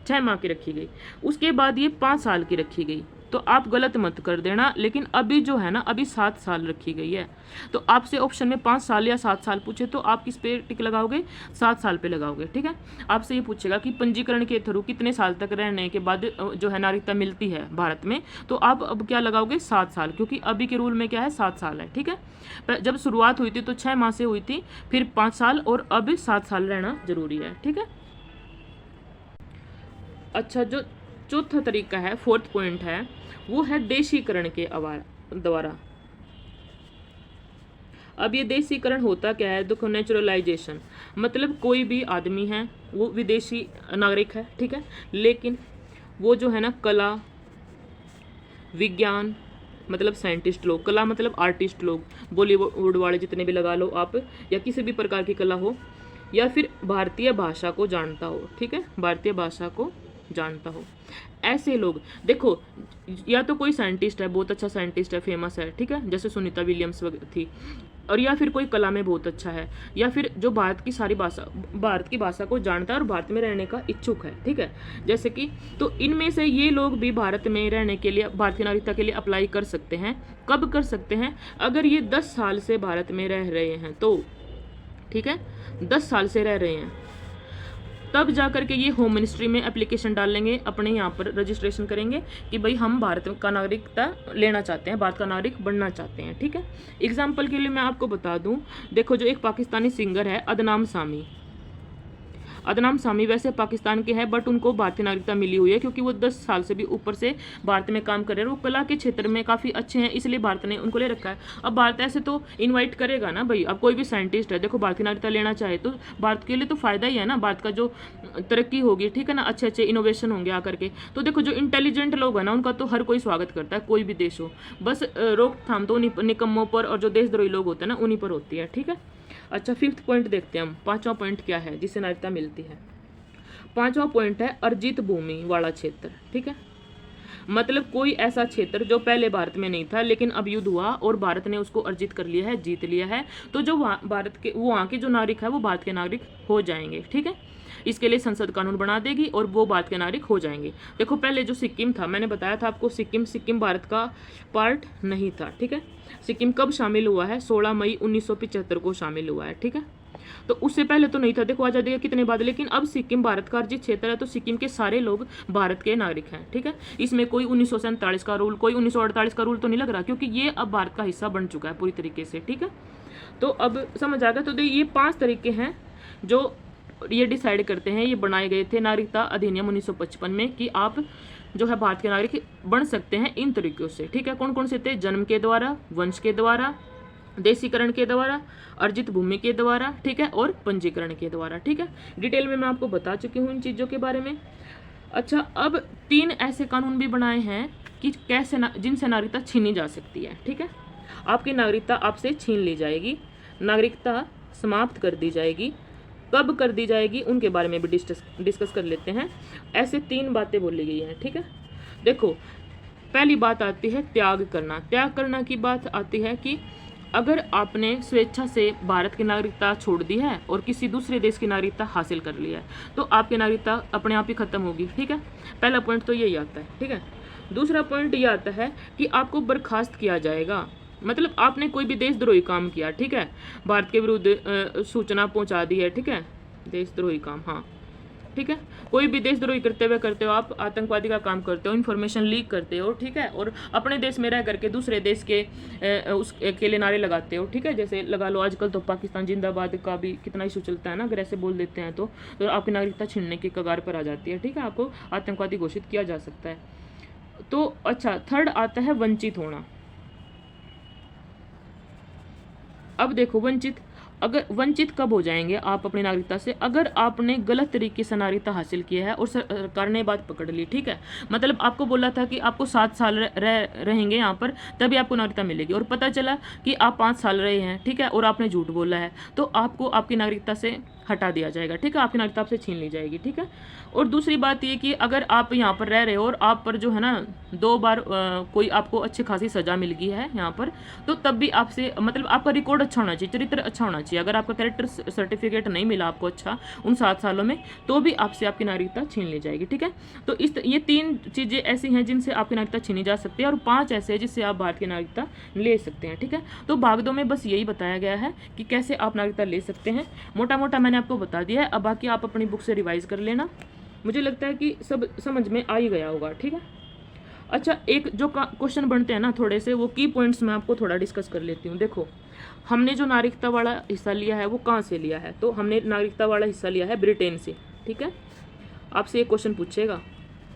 6 माह की रखी गई, उसके बाद ये 5 साल की रखी गई। तो आप गलत मत कर देना, लेकिन अभी जो है ना, अभी 7 साल रखी गई है। तो आपसे ऑप्शन में 5 साल या 7 साल पूछे तो आप किस पे टिक लगाओगे, 7 साल पे लगाओगे, ठीक है। आपसे ये पूछेगा कि पंजीकरण के थ्रू कितने साल तक रहने के बाद जो है नागरिकता मिलती है भारत में, तो आप अब क्या लगाओगे, 7 साल, क्योंकि अभी के रूल में क्या है, 7 साल है, ठीक है। जब शुरुआत हुई थी तो 6 माह से हुई थी, फिर 5 साल और अब 7 साल रहना जरूरी है, ठीक है। अच्छा, जो चौथा तरीका है, फोर्थ पॉइंट है, वो है देशीकरण के द्वारा। अब ये देशीकरण होता क्या है? देखो, नेचुरलाइजेशन, मतलब कोई भी आदमी है वो विदेशी नागरिक है, ठीक है, लेकिन वो जो है ना कला विज्ञान, मतलब साइंटिस्ट लोग, कला मतलब आर्टिस्ट लोग, बॉलीवुड वाले जितने भी लगा लो आप, या किसी भी प्रकार की कला हो, या फिर भारतीय भाषा को जानता हो, ठीक है, भारतीय भाषा को जानता हो, ऐसे लोग, देखो, या तो कोई साइंटिस्ट है, बहुत अच्छा साइंटिस्ट है, फेमस है, ठीक है, जैसे सुनीता विलियम्स थी, और या फिर कोई कला में बहुत अच्छा है, या फिर जो भारत की भाषा को जानता है और भारत में रहने का इच्छुक है, ठीक है, जैसे कि, तो इनमें से ये लोग भी भारत में रहने के लिए, भारतीय नागरिकता के लिए अप्लाई कर सकते हैं। कब कर सकते हैं? अगर ये 10 साल से भारत में रह रहे हैं तो, ठीक है, 10 साल से रह रहे हैं, तब जा करके ये होम मिनिस्ट्री में एप्लीकेशन डाल लेंगे, अपने यहाँ पर रजिस्ट्रेशन करेंगे कि भाई हम भारत का नागरिकता लेना चाहते हैं, भारत का नागरिक बनना चाहते हैं, ठीक है। एग्जाम्पल के लिए मैं आपको बता दूं, देखो, जो एक पाकिस्तानी सिंगर है अदनाम सामी वैसे पाकिस्तान के हैं, बट उनको भारतीय नागरिकता मिली हुई है क्योंकि वो 10 साल से भी ऊपर से भारत में काम कर रहे हैं, वो कला के क्षेत्र में काफ़ी अच्छे हैं, इसलिए भारत ने उनको ले रखा है। अब भारत ऐसे तो इनवाइट करेगा ना भाई, अब कोई भी साइंटिस्ट है, देखो, भारतीय नागरिकता लेना चाहे तो भारत के लिए तो फ़ायदा ही है ना, भारत का जो तरक्की होगी, ठीक है ना, अच्छे अच्छे इनोवेशन होंगे आकर के, तो देखो, जो इंटेलिजेंट लोग हैं ना, उनका तो हर कोई स्वागत करता है, कोई भी देश हो, बस रोकथाम तो निकम्मों पर और जो देशद्रोही लोग होते हैं ना, उन्हीं पर होती है, ठीक है। अच्छा, 5th पॉइंट देखते हैं हम, 5वां पॉइंट क्या है जिससे नागरिकता मिलती है। 5वां पॉइंट है अर्जित भूमि वाला क्षेत्र, ठीक है, मतलब कोई ऐसा क्षेत्र जो पहले भारत में नहीं था लेकिन अब युद्ध हुआ और भारत ने उसको अर्जित कर लिया है, जीत लिया है, तो जो भारत के वहाँ के जो नागरिक है वो भारत के नागरिक हो जाएंगे, ठीक है। इसके लिए संसद कानून बना देगी और वो भारत के नागरिक हो जाएंगे। देखो, पहले जो सिक्किम था, मैंने बताया था आपको, सिक्किम भारत का पार्ट नहीं था, ठीक है। सिक्किम कब शामिल हुआ है? 16 मई 1975 को शामिल हुआ है, ठीक है, तो उससे पहले तो नहीं था। देखो, आज़ादी के कितने बाद, लेकिन अब सिक्किम भारत का अर्जित क्षेत्र है, तो सिक्किम के सारे लोग भारत के नागरिक हैं, ठीक है। इसमें कोई 1947 का रूल, कोई 1948 का रूल तो नहीं लग रहा, क्योंकि ये अब भारत का हिस्सा बन चुका है पूरी तरीके से, ठीक है। तो अब समझ आ गया। तो ये 5 तरीके हैं जो ये डिसाइड करते हैं, ये बनाए गए थे नागरिकता अधिनियम 1955 में, कि आप जो है भारत के नागरिक बन सकते हैं इन तरीकों से, ठीक है। कौन कौन से थे? जन्म के द्वारा, वंश के द्वारा, देशीकरण के द्वारा, अर्जित भूमि के द्वारा, ठीक है, और पंजीकरण के द्वारा, ठीक है। डिटेल में मैं आपको बता चुकी हूँ इन चीज़ों के बारे में। अच्छा, अब 3 ऐसे कानून भी बनाए हैं कि कैसे जिनसे नागरिकता छीनी जा सकती है, ठीक है। आपकी नागरिकता आपसे छीन ली जाएगी, नागरिकता समाप्त कर दी जाएगी, कब कर दी जाएगी उनके बारे में भी डिस्कस कर लेते हैं। ऐसे 3 बातें बोली गई हैं, ठीक है। देखो, पहली बात आती है त्याग करना। त्याग करना की बात आती है कि अगर आपने स्वेच्छा से भारत की नागरिकता छोड़ दी है और किसी दूसरे देश की नागरिकता हासिल कर ली है, तो आपकी नागरिकता अपने आप ही खत्म होगी, ठीक है। पहला पॉइंट तो यही आता है, ठीक है। दूसरा पॉइंट ये आता है कि आपको बर्खास्त किया जाएगा, मतलब आपने कोई भी देशद्रोही काम किया, ठीक है, भारत के विरुद्ध सूचना पहुंचा दी है, ठीक है, देशद्रोही काम, हाँ, ठीक है, कोई भी देशद्रोही करते हो आप, आतंकवादी का काम करते हो, इन्फॉर्मेशन लीक करते हो, ठीक है, और अपने देश में रह करके दूसरे देश के उसके लिए नारे लगाते हो, ठीक है। जैसे लगा लो, आजकल तो पाकिस्तान जिंदाबाद का भी कितना इशू चलता है ना, अगर ऐसे बोल देते हैं तो आपकी नागरिकता छीनने के कगार पर आ जाती है, ठीक है, आपको आतंकवादी घोषित किया जा सकता है। तो अच्छा, थर्ड आता है वंचित होना। अब देखो, वंचित कब हो जाएंगे आप अपनी नागरिकता से? अगर आपने गलत तरीके से नागरिकता हासिल किया है और सरकार ने बात पकड़ ली, ठीक है, मतलब आपको बोला था कि आपको 7 साल रहेंगे यहाँ पर तभी आपको नागरिकता मिलेगी, और पता चला कि आप 5 साल रहे हैं, ठीक है, और आपने झूठ बोला है, तो आपको आपकी नागरिकता से हटा दिया जाएगा, ठीक है, आपकी नागरिकता आपसे छीन ली जाएगी, ठीक है। और दूसरी बात ये कि अगर आप यहाँ पर रह रहे हो और आप पर जो है ना 2 बार कोई आपको अच्छी खासी सज़ा मिल गई है यहाँ पर, तो तब भी आपसे, मतलब आपका रिकॉर्ड अच्छा होना चाहिए, चरित्र अच्छा होना चाहिए। अगर आपका कैरेक्टर सर्टिफिकेट नहीं मिला आपको अच्छा उन 7 सालों में, तो भी आपसे आपकी नागरिकता छीन ली जाएगी, ठीक है। तो ये 3 चीज़ें ऐसी हैं जिनसे आपकी नागरिकता छीनी जा सकती है, और 5 ऐसे हैं जिससे आप भारत की नागरिकता ले सकते हैं, ठीक है। तो भाग 2 में बस यही बताया गया है कि कैसे आप नागरिकता ले सकते हैं, मोटा मोटा मैंने आपको बता दिया है। अब बाकी आप अपनी बुक से रिवाइज कर लेना, मुझे लगता है कि सब समझ में आ ही गया होगा, ठीक है। अच्छा, एक जो क्वेश्चन बनते हैं ना थोड़े से, वो की पॉइंट्स मैं आपको थोड़ा डिस्कस कर लेती हूँ। देखो, हमने जो नागरिकता वाला हिस्सा लिया है वो कहाँ से लिया है? तो हमने नागरिकता वाला हिस्सा लिया है ब्रिटेन से, ठीक है। आपसे एक क्वेश्चन पूछेगा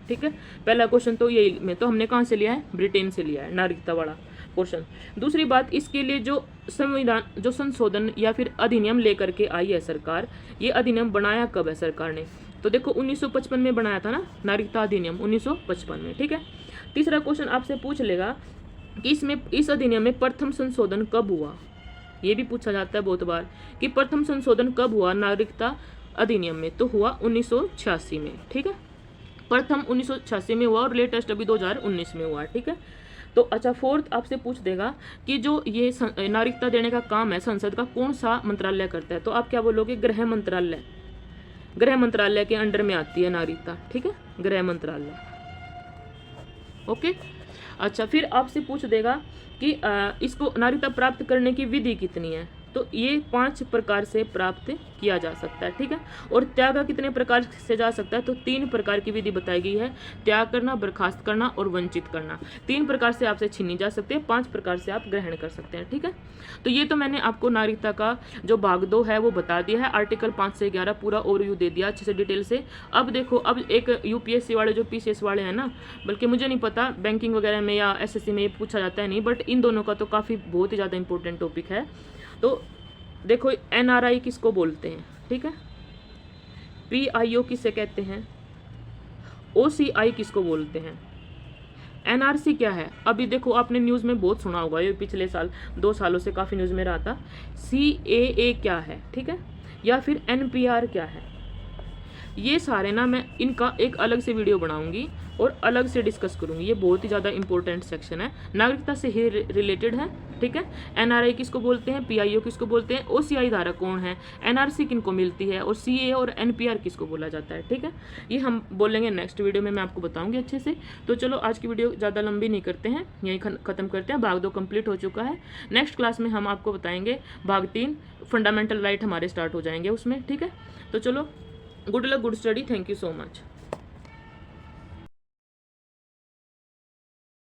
ठीक है, पहला क्वेश्चन तो यही में तो हमने कहाँ से लिया है, ब्रिटेन से लिया है, नागरिकता वाला क्वेश्चन। दूसरी बात, इसके लिए जो संविधान जो संशोधन या फिर अधिनियम लेकर के आई है सरकार, ये अधिनियम बनाया कब है सरकार ने, तो देखो 1955 में बनाया था ना, नागरिकता अधिनियम 1955 में। ठीक है, तीसरा क्वेश्चन आपसे पूछ लेगा कि इस अधिनियम में प्रथम संशोधन कब हुआ, ये भी पूछा जाता है बहुत बार कि प्रथम संशोधन कब हुआ नागरिकता अधिनियम में, तो हुआ 1986 में। ठीक है, प्रथम 1986 में हुआ और लेटेस्ट अभी 2019 में हुआ। ठीक है, तो अच्छा फोर्थ आपसे पूछ देगा कि जो ये नागरिकता देने का काम है संसद का, कौन सा मंत्रालय करता है, तो आप क्या बोलोगे, गृह मंत्रालय। गृह मंत्रालय के अंडर में आती है नागरिकता। ठीक है, गृह मंत्रालय। ओके, अच्छा फिर आपसे पूछ देगा कि इसको नागरिकता प्राप्त करने की विधि कितनी है, तो ये 5 प्रकार से प्राप्त किया जा सकता है। ठीक है, और त्याग कितने प्रकार से जा सकता है, तो 3 प्रकार की विधि बताई गई है, त्याग करना, बर्खास्त करना और वंचित करना। 3 प्रकार से आपसे छीनी जा सकती है, 5 प्रकार से आप ग्रहण कर सकते हैं। ठीक है, तो ये तो मैंने आपको नागरिकता का जो भाग 2 है वो बता दिया है, आर्टिकल 5 से 11 पूरा ओवरव्यू दे दिया अच्छे से डिटेल से। अब देखो, अब एक यूपीएससी वाले जो पीसीएस वाले हैं ना, बल्कि मुझे नहीं पता बैंकिंग वगैरह में या एसएससी में ये पूछा जाता है नहीं, बट इन दोनों का तो काफ़ी बहुत ही ज़्यादा इंपॉर्टेंट टॉपिक है। तो देखो, एनआरआई किसको बोलते हैं, ठीक है, पीआईओ किसे कहते हैं, ओसीआई किसको बोलते हैं, एनआरसी क्या है, अभी देखो आपने न्यूज़ में बहुत सुना होगा, ये पिछले साल 2 सालों से काफ़ी न्यूज़ में रहा था, सीएए क्या है, ठीक है, या फिर एनपीआर क्या है। ये सारे ना मैं इनका एक अलग से वीडियो बनाऊंगी और अलग से डिस्कस करूंगी, ये बहुत ही ज़्यादा इंपॉर्टेंट सेक्शन है, नागरिकता से ही रिलेटेड है। ठीक है, एनआरआई किसको बोलते हैं, पीआईओ किसको बोलते हैं, ओसीआई धारा कौन है, एनआरसी किनको मिलती है, और सीए और एनपीआर किसको बोला जाता है। ठीक है, ये हम बोलेंगे नेक्स्ट वीडियो में, मैं आपको बताऊंगी अच्छे से। तो चलो आज की वीडियो ज़्यादा लंबी नहीं करते हैं, यहीं ख़त्म करते हैं, भाग 2 कंप्लीट हो चुका है। नेक्स्ट क्लास में हम आपको बताएंगे भाग 3, फंडामेंटल राइट हमारे स्टार्ट हो जाएंगे उसमें। ठीक है, तो चलो, good luck, good study, thank you so much.